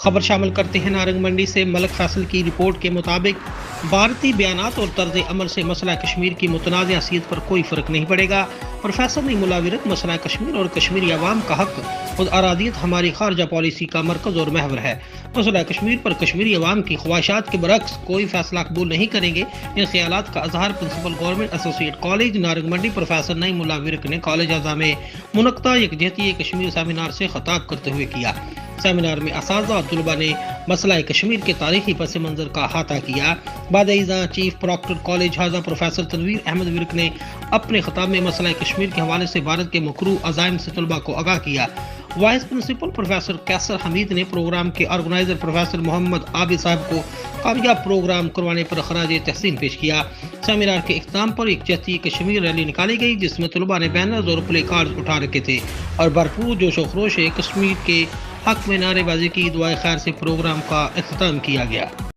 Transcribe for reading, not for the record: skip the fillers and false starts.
خبر شامل کرتے ہیں نارنگ منڈی سے ملک فیصل کی رپورٹ کے مطابق بھارتی بیانات اور طرز عمل سے مسئلہ کشمیر کی متنازع حیثیت پر کوئی فرق نہیں پڑے گا۔ پروفیسر نے ملاورت مسئلہ کشمیر اور کشمیری عوام کا حق خود ارادیت ہماری خارجہ پالیسی کا مرکز اور محور ہے۔ مسئلہ کشمیر پر کشمیری عوام کی خواہشات کے برعکس کوئی فیصلہ قبول نہیں کریں گے۔ ان خیالات کا اظہار principal government associate college Narang Mandi professor Naeemullah Virk نے کالج اعضاء میں منعقدہ یکجہتی کشمیر سیمینار سے خطاب کرتے ہوئے کیا۔ سیمینار میں اساتذہ اور طلباء نے مسئلہ کشمیر کے تاریخی پس منظر کا احاطہ کیا۔ بعد ازاں چیف پروکٹر کالج ہاضہ پروفیسر تنویر احمد ورک نے اپنے خطاب میں مسئلہ کشمیر کے حوالے سے بھارت کے مکروہ عزائم سے طلباء کو آگاہ کیا۔ وائس پرنسپل پروفیسر کیسر حمید نے پروگرام کے آرگنائزر پروفیسر محمد عابد صاحب کو کامیاب پروگرام کروانے پر خراج تحسین پیش کیا۔ سیمینار کے اختتام پر یکجہتی کشمیر ریلی نکالی گئی، جس میں طلباء نے بینرز اور پلے کارڈز اٹھا رکھے تھے اور بھرپور جوش و خروش کشمیر کے حق میں نعرے بازی کی۔ دعائے خیر سے پروگرام کا اختتام کیا گیا۔